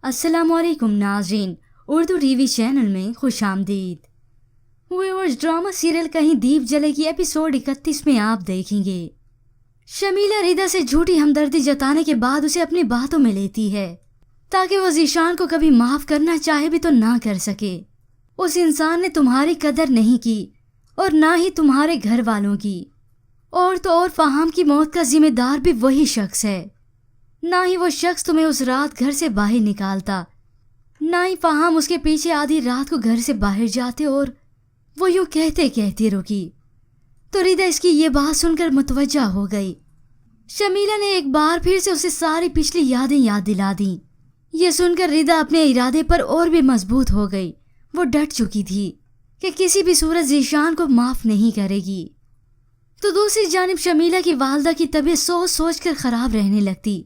अस्सलाम वालेकुम नाज़रीन, उर्दू टीवी चैनल में खुश आमदीद। व्यूअर्स, ड्रामा सीरियल कहीं दीप जलेगी एपिसोड 31 में आप देखेंगे शमीला रिदा से झूठी हमदर्दी जताने के बाद उसे अपनी बातों में लेती है ताकि वो ज़ीशान को कभी माफ़ करना चाहे भी तो ना कर सके। उस इंसान ने तुम्हारी कदर नहीं की और ना ही तुम्हारे घर वालों की, और तो और फहाम की मौत का जिम्मेदार भी वही शख्स है। ना ही वो शख्स तुम्हें उस रात घर से बाहर निकालता, ना ही फहाम उसके पीछे आधी रात को घर से बाहर जाते और वो यूं कहते कहती रुकी। तो रिदा इसकी ये बात सुनकर मुतवज्जा हो गई। शमीला ने एक बार फिर से उसे सारी पिछली यादें याद दिला दी। ये सुनकर रिदा अपने इरादे पर और भी मजबूत हो गई। वो डट चुकी थी कि किसी भी सूरत ज़ीशान को माफ़ नहीं करेगी। तो दूसरी जानिब शमीला की वालदा की तबीयत सोच सोच कर ख़राब रहने लगती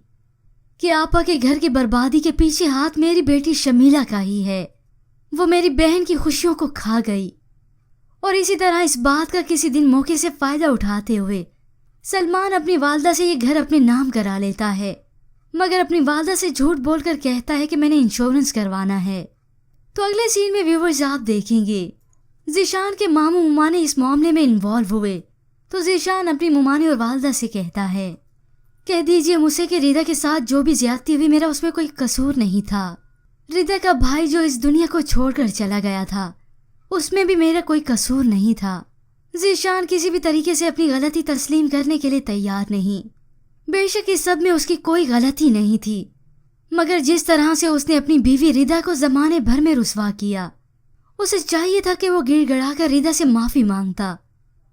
कि आपा के घर की बर्बादी के पीछे हाथ मेरी बेटी शमीला का ही है। वो मेरी बहन की खुशियों को खा गई। और इसी तरह इस बात का किसी दिन मौके से फ़ायदा उठाते हुए सलमान अपनी वालदा से ये घर अपने नाम करा लेता है, मगर अपनी वालदा से झूठ बोलकर कहता है कि मैंने इंश्योरेंस करवाना है। तो अगले सीन में व्यूवर्स आप देखेंगे ज़ीशान के मामू मुमाने इस मामले में इन्वॉल्व हुए। तो ज़ीशान अपनी मुमाने और वालदा से कहता है, कह दीजिए मुझसे कि रिदा के साथ जो भी ज्यादती हुई मेरा उसमें कोई कसूर नहीं था। रिदा का भाई जो इस दुनिया को छोड़कर चला गया था उसमें भी मेरा कोई कसूर नहीं था। ज़ीशान किसी भी तरीके से अपनी गलती तस्लीम करने के लिए तैयार नहीं। बेशक इस सब में उसकी कोई गलती नहीं थी, मगर जिस तरह से उसने अपनी बीवी रिदा को ज़माने भर में रुस्वा किया, उसे चाहिए था कि वो गिड़गिड़ा कर रिदा से माफ़ी मांगता,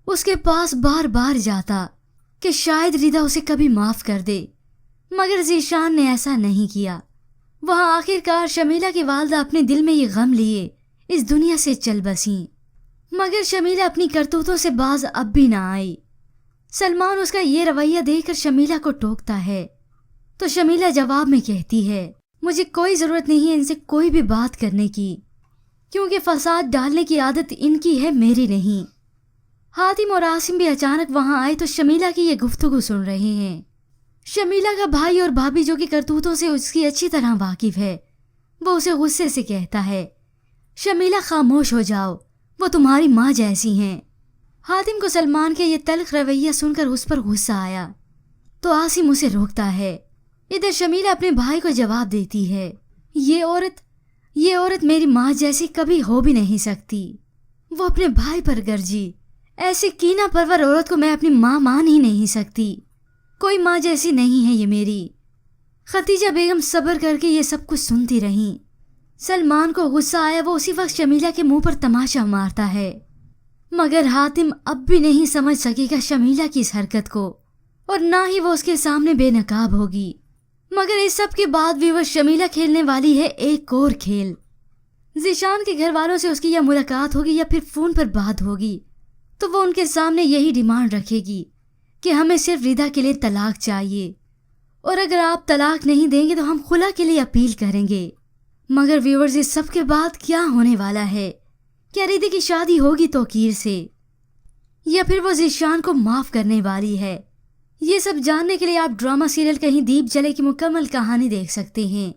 उसके पास बार बार जाता कि शायद रिदा उसे कभी माफ़ कर दे। मगर ज़ीशान ने ऐसा नहीं किया। वहाँ आखिरकार शमीला की वालदा अपने दिल में ये गम लिए इस दुनिया से चल बसी, मगर शमीला अपनी करतूतों से बाज अब भी ना आई। सलमान उसका ये रवैया देखकर शमीला को टोकता है। तो शमीला जवाब में कहती है, मुझे कोई ज़रूरत नहीं है इनसे कोई भी बात करने की, क्योंकि फसाद डालने की आदत इनकी है, मेरी नहीं। हातिम और आसिम भी अचानक वहां आए तो शमीला की ये गुफ्तगू सुन रहे हैं। शमीला का भाई और भाभी जो कि करतूतों से उसकी अच्छी तरह वाकिफ है, वो उसे गुस्से से कहता है, शमीला खामोश हो जाओ, वो तुम्हारी माँ जैसी हैं। हातिम को सलमान के ये तल्ख रवैया सुनकर उस पर गुस्सा आया तो आसिम उसे रोकता है। इधर शमीला अपने भाई को जवाब देती है, ये औरत मेरी माँ जैसी कभी हो भी नहीं सकती। वो अपने भाई पर गरजी, ऐसी कीना परवर औरत को मैं अपनी माँ मान ही नहीं सकती। कोई माँ जैसी नहीं है ये मेरी। खतीजा बेगम सब्र करके ये सब कुछ सुनती रहीं। सलमान को गुस्सा आया, वो उसी वक्त शमीला के मुंह पर तमाशा मारता है, मगर हातिम अब भी नहीं समझ सकेगा शमीला की इस हरकत को, और ना ही वो उसके सामने बेनकाब होगी। मगर इस सब के बाद भी वह शमीला खेलने वाली है एक और खेल। ज़ीशान के घर वालों से उसकी या मुलाकात होगी या फिर फ़ोन पर बात होगी, तो वो उनके सामने यही डिमांड रखेगी कि हमें सिर्फ रिदा के लिए तलाक चाहिए, और अगर आप तलाक नहीं देंगे तो हम खुला के लिए अपील करेंगे। मगर व्यूअर्स, इस सब के बाद क्या होने वाला है? क्या रिदा की शादी होगी तौकीर से, या फिर वो ज़ीशान को माफ़ करने वाली है? ये सब जानने के लिए आप ड्रामा सीरियल कहीं दीप जले की मुकम्मल कहानी देख सकते हैं,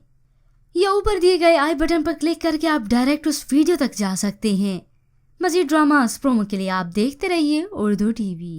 या ऊपर दिए गए आई बटन पर क्लिक करके आप डायरेक्ट उस वीडियो तक जा सकते हैं। मज़ीद ड्रामास प्रोमो के लिए आप देखते रहिए उर्दू टीवी।